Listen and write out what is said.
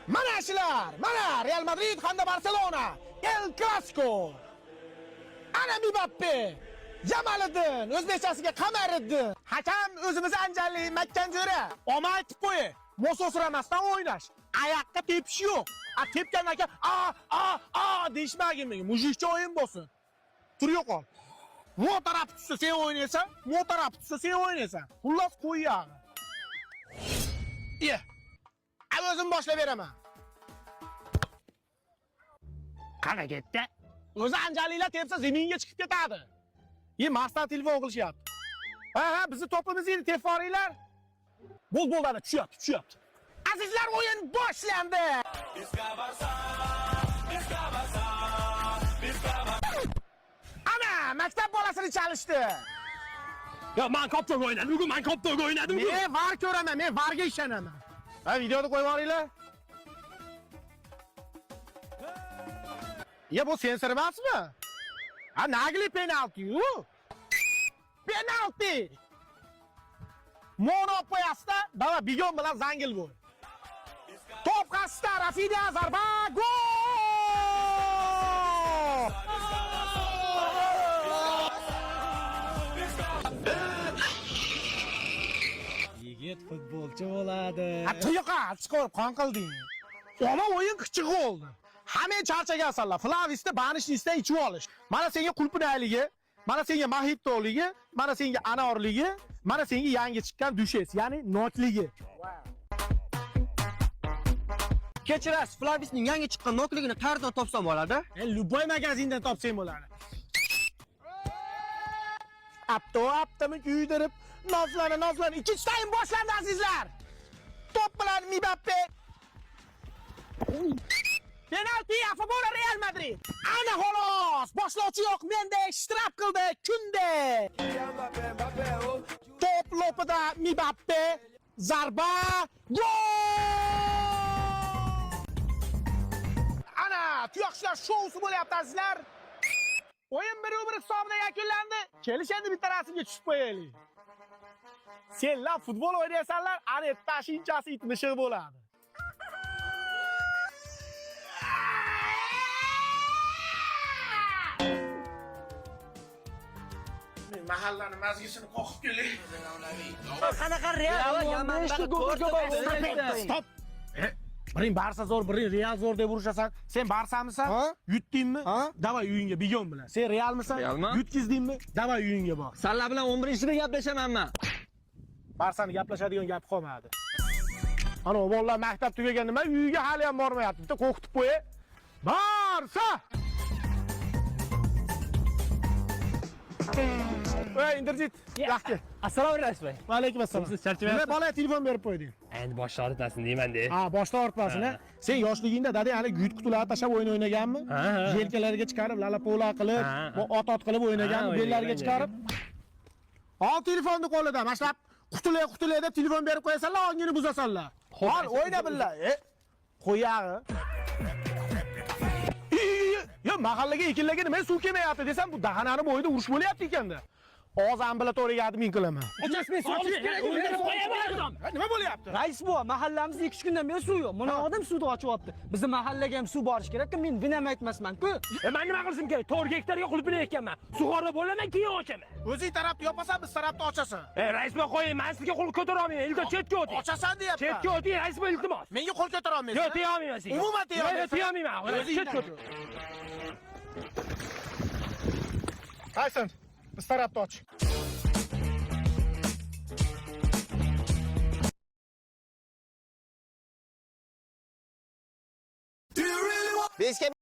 Mana shular, mana Real Madrid hamda Barcelona, El Clasico. Ana Mbappe, Jamaliddin, o'zbekchasiga Qamariddin. Hakam o'zimiz Anjalli Makkanjo'ra. Omad aytib qo'y. Mososramasdan o'ynash. Oyoqqa tepish yo'q. Tepgandan keyin deyishmagin menga. Mujikcha o'yin bo'lsin. Tur yo'qol. Bu taraf tutsa sen o'ynaysan, bu taraf tutsa sen o'ynaysan. Xullas qo'yyag'i. O'zim boshlab beraman. Qana ketdi? O'zi Anjalilar tepsa zaminga chiqib ketadi. Marsdan telefon qilishyapti. Ha, bizni topimizni tepib boringlar. Bo'ladi, tushyapti. Azizlar, o'yin boshlandi. Ana, maktab bolasini chalishdi. Men koptok o'ynadim, bugun men koptok o'ynadim. Men var ko'raman, men varga ishonaman. Ha, videoni qo'yib boringlar. Bu sensor emasmi? Nagli penalti-yu. Penalti. Mono qo'yasda, dava bigon bilan zangil bo'l. Top qasda, Rafinha zarba, gol! Yigit futbolchi bo'ladi. Tuyoqa, chiqib qon qilding. Ona o'yin qichiq oldi. Hamma charchagansanlar. Flavisda banishnisdan ichib olish. Mana senga qulpinayligi, mana senga mahitoligi, mana senga anorligi, mana senga yangi chiqqan dushes, ya'ni nokligi. Kechirasiz, Flavisning yangi chiqqan nokligini qayerdan topsam bo'ladi? Luboy magazindan topsang bo'ladi. Aptimi kuydirib, nozlana. Ikkinchi taym boshlandi azizlar. Top bilan Mbappe. Penalti a favor Real Madrid. Ana xolos, boshlovchi yo'q, menda ishtirok qildi kunde. Top lopida Mbappe, zarba, gol! Ana, tuyoqchilar shousi bo'lyapti azizlar. O'yin 1-1 hisobida yakunlandi. Kelish endi bitta rasmga tushib qo'yaylik. Senlar futbol o'ynaysanlar, ana tashinchasi itmishi bo'ladi. Mahallani mazgisini qoqib keldik. Qanaqa Real Stop. Biring Barsa zo'r, biring Real zo'r deb urushasan. Sen Barsamisan? Yutdingmi? Davay uyingga bigon bilan. Sen Realmisan? Yutkizdingmi? Davay uyingga bor. Sanlar bilan 11-da gaplashamanman. Barsani gaplashadigan gap qolmadi. Ana o'g'illar maktab tugagan nima uyiga hali ham bormayapti. Bitta qo'qitib qo'y. Barsa! Indirjit. Yaxshi. Assalomu alaykum bey. Va alaykum assalom. Siz charchamayapsiz? Nima bola telefon berib qo'yding? Endi boshni og'ritasin deyman-da. Boshni og'ritmasin, Sen yoshligingda dadang hali guyt qutilarni tashab o'yin o'ynaganmi? Yelkalariga chiqarib, lalapola qilib, ot qilib o'ynaganmi? Bellariga chiqarib. Ol telefonni qo'lidan, mashlab qutulay deb telefon berib qo'yasanlar, ongini buzasanlar. Ol, o'yna billah. Qo'yag'i. Mahallaga ekinlarga nima suv kelmayapti desam, bu dahanani bo'yida urush bo'lyapti ekanda. Oz ambulatoriyaga admin qilaman. Nima bo'lyapti? Rais bu, mahallamizda 2-3 kundan beri suv yo'q. Mana odam suvni ochyapti. Bizning mahallaga ham suv borish kerak-ku, men vinam aytmasman-ku. Men nima qilishim kerak? 4 gektarga qulib berayotganman. Sug'orib bo'laman, keyin ochaman. O'zing tarafni yopasan, biz tarafni ochasan. Rais boy qo'ying, men sizga qo'l ko'tara olmayman. Iltimos chetga o'ting. Ochasan deyapman. Chetga o'ting, rais boy iltimos. Menga qo'l ko'tara olmaysan. Yo'q, teya olmayman senga. Umuman teya olmaysan. Teya olmayman. Chetga o'tir. Qaysin? Biz tarafni och.